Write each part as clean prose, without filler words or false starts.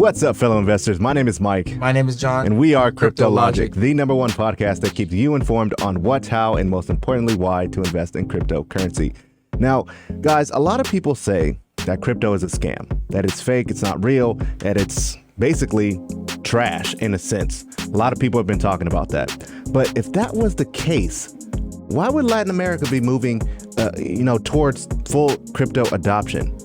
What's up, fellow investors? My name is Mike. My name is John. And we are Cryptologic, the #1 podcast that keeps you informed on what, how, and most importantly, why to invest in cryptocurrency. Now, guys, a lot of people say that crypto is a scam, that it's fake, it's not real, that it's basically trash in a sense. A lot of people have been talking about that. But if that was the case, why would Latin America be moving, towards full crypto adoption?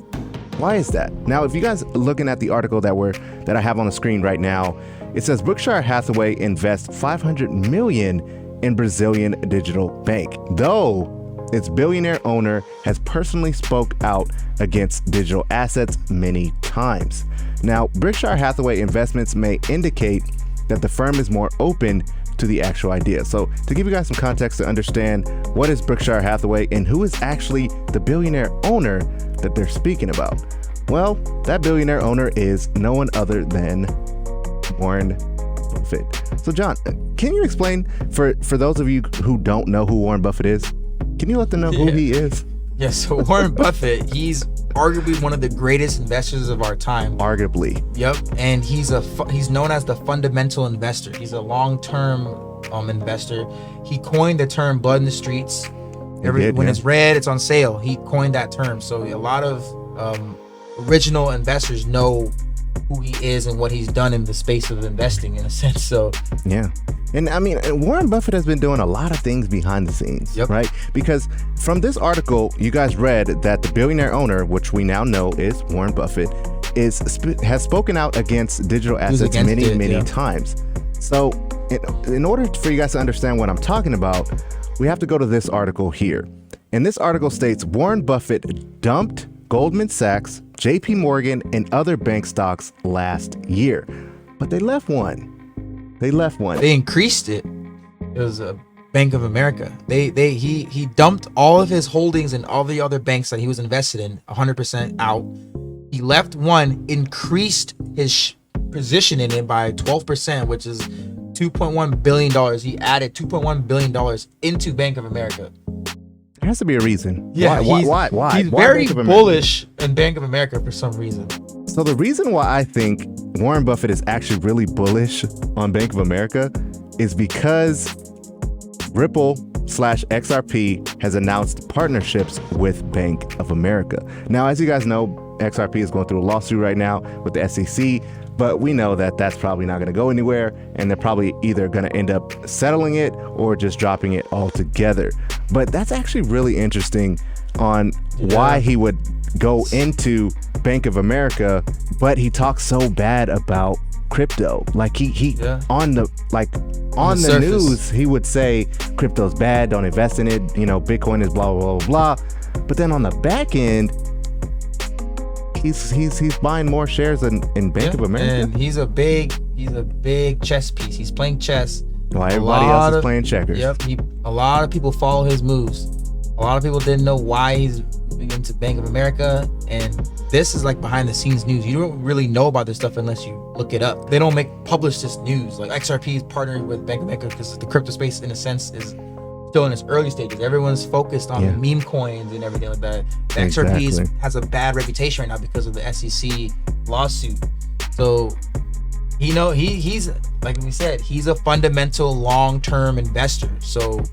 Why is that? Now, if you guys are looking at the article that I have on the screen right now, it says Berkshire Hathaway invests $500 million in Brazilian digital bank, though its billionaire owner has personally spoke out against digital assets many times. Now, Berkshire Hathaway investments may indicate that the firm is more open to the actual idea. So to give you guys some context to understand what is Berkshire Hathaway and who is actually the billionaire owner that they're speaking about. Well, that billionaire owner is no one other than Warren Buffett. So John, can you explain for those of you who don't know who Warren Buffett is? Can you let them know who he is? Yes, so Warren Buffett, he's arguably one of the greatest investors of our time. Arguably. Yep, and he's known as the fundamental investor. He's a long-term investor. He coined the term "blood in the streets." When it's red, it's on sale. He coined that term, so a lot of original investors know who he is and what he's done in the space of investing, in a sense. So yeah. And I mean, Warren Buffett has been doing a lot of things behind the scenes, right? Because from this article, you guys read that the billionaire owner, which we now know is Warren Buffett, has spoken out against digital assets many times. So in order for you guys to understand what I'm talking about, we have to go to this article here. And this article states Warren Buffett dumped Goldman Sachs, JP Morgan, and other bank stocks last year. But they left one. They increased it. It was a Bank of America. He dumped all of his holdings in all the other banks that he was invested in, 100% out. He left one, increased his position in it by 12%, which is $2.1 billion. He added $2.1 billion into Bank of America. There has to be a reason. Yeah, why? He's very bullish in Bank of America for some reason. So the reason why I think Warren Buffett is actually really bullish on Bank of America is because Ripple/XRP has announced partnerships with Bank of America. Now, as you guys know, XRP is going through a lawsuit right now with the SEC, but we know that that's probably not going to go anywhere, and they're probably either going to end up settling it or just dropping it altogether. But that's actually really interesting on why he would go into Bank of America, but he talks so bad about crypto. Like he on the news, he would say crypto's bad, don't invest in it, Bitcoin is blah blah blah blah. But then on the back end, he's buying more shares in Bank of America. And he's a big chess piece. He's playing chess while everybody else is playing checkers. Yep. A lot of people follow his moves. A lot of people didn't know why he's moving into Bank of America, and this is like behind the scenes news. You don't really know about this stuff unless you look it up. They don't publish this news. Like XRP is partnering with Bank of America because the crypto space, in a sense, is still in its early stages. Everyone's focused on the meme coins and everything like that. The XRP has a bad reputation right now because of the SEC lawsuit. So he's like we said, he's a fundamental long-term investor. So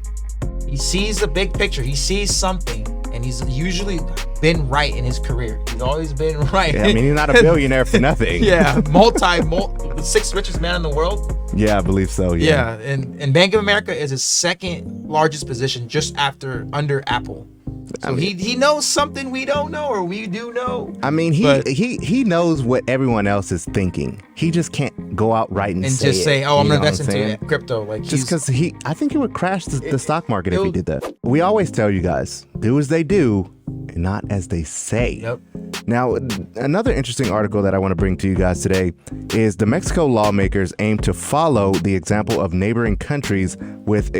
he sees the big picture. He sees something, and he's usually been right in his career. He's always been right. Yeah, I mean, he's not a billionaire for nothing. Yeah, the sixth richest man in the world. Yeah, I believe so. Yeah, and Bank of America is his second largest position, just under Apple. So he knows something we don't know, or we do know. I mean, he knows what everyone else is thinking. He just can't go out right and say, "Oh, I'm gonna invest into crypto." Like just because I think he would crash the stock market if he did that. We always tell you guys, do as they do and not as they say. Yep. Now, another interesting article that I want to bring to you guys today is the Mexico lawmakers aim to follow the example of neighboring countries with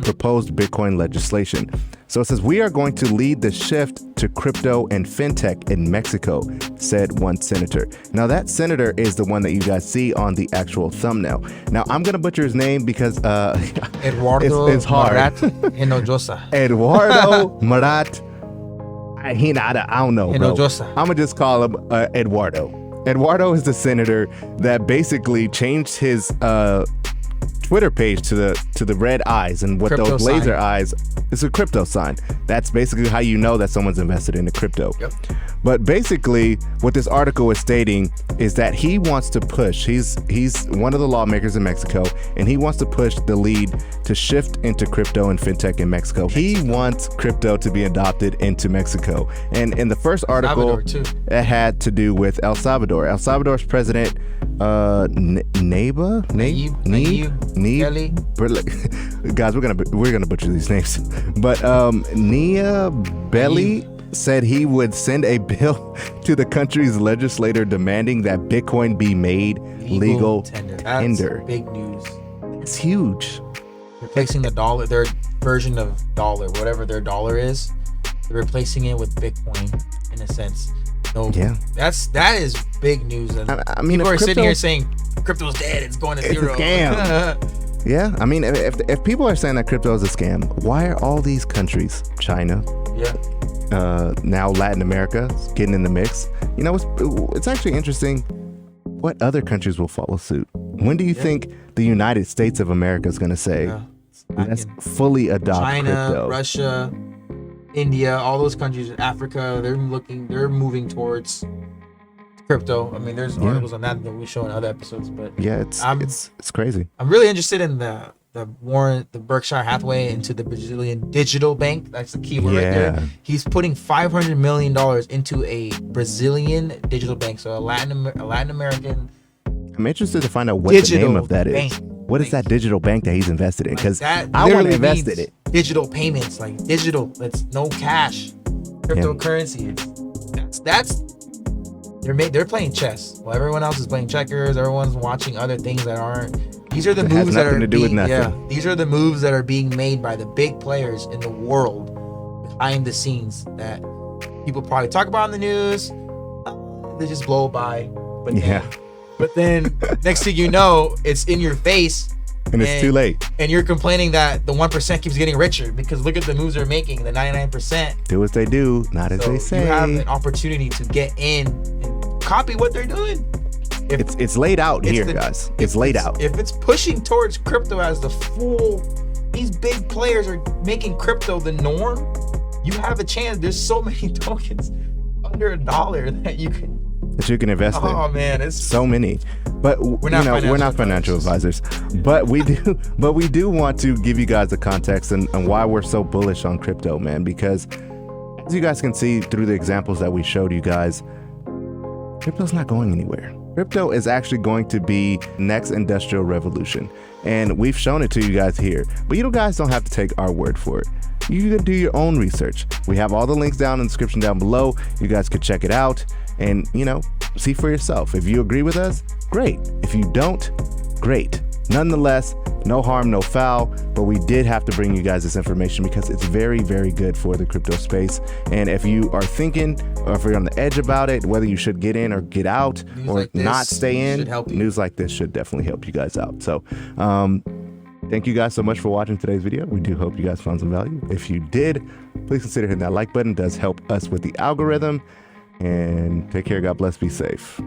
proposed Bitcoin legislation. So it says, we are going to lead the shift to crypto and fintech in Mexico, said one senator. Now, that senator is the one that you guys see on the actual thumbnail. Now, I'm going to butcher his name because Eduardo it's hard. Murat Hinojosa. Eduardo Murat I don't know, bro. Hinojosa. I'm going to just call him Eduardo. Eduardo is the senator that basically changed his Twitter page to the red eyes, and what Crypto those laser sign. eyes is a crypto sign. That's basically how you know that someone's invested in the crypto. Yep. But basically, what this article is stating is that he wants to push. He's one of the lawmakers in Mexico, and he wants to push the lead to shift into crypto and fintech in Mexico. He wants crypto to be adopted into Mexico. And in the first article, it had to do with El Salvador. El Salvador's president, Nayib, guys, we're gonna butcher these names, but Nayib Belli said he would send a bill to the country's legislator demanding that Bitcoin be made legal tender. That's big news. It's huge. Replacing the dollar, their version of dollar, whatever their dollar is, they're replacing it with Bitcoin in a sense. No, yeah, that is big news. And I mean, people are sitting here saying crypto's dead, it's going to zero. It's a scam. Yeah, I mean, if people are saying that crypto is a scam, why are all these countries, China, now Latin America, getting in the mix? You know, it's actually interesting. What other countries will follow suit? When do you think the United States of America is going to say, let's fully adopt China, crypto? Russia, India, all those countries in Africa, they're moving towards crypto. I mean, there's articles on that we show in other episodes, but yeah, it's crazy. I'm really interested in the Berkshire Hathaway into the Brazilian digital bank. That's the key word right there. He's putting $500 million into a Brazilian digital bank, so a Latin American. I'm interested to find out what the name of that is. What is that digital bank that he's invested in? Because I want to invest in it. Digital payments, like digital. That's no cash. Cryptocurrency. They're playing chess. While everyone else is playing checkers, everyone's watching other things that aren't. These are the moves that are these are the moves that are being made by the big players in the world behind the scenes that people probably talk about in the news. They just blow by. But then next thing you know, it's in your face. And it's too late. And you're complaining that the 1% keeps getting richer because look at the moves they're making. The 99%. Do as they do, not as they say. You have an opportunity to get in and copy what they're doing. It's laid out here, guys. It's laid out. If it's pushing towards crypto as the full, these big players are making crypto the norm, you have a chance. There's so many tokens under $1 that you can invest in. Oh man, it's so many. But we're not financial advisors. But we do want to give you guys the context and why we're so bullish on crypto, man, because as you guys can see through the examples that we showed you guys, crypto's not going anywhere. Crypto is actually going to be next industrial revolution. And we've shown it to you guys here. But you guys don't have to take our word for it. You can do your own research. We have all the links down in the description down below. You guys could check it out and, see for yourself. If you agree with us, great. If you don't, great. Nonetheless, no harm, no foul, but we did have to bring you guys this information because it's very, very good for the crypto space. And if you are thinking, or if you're on the edge about it, whether you should get in or get out or not stay in, news like this should definitely help you guys out. So, thank you guys so much for watching today's video. We do hope you guys found some value. If you did, please consider hitting that like button. It does help us with the algorithm. And take care. God bless. Be safe.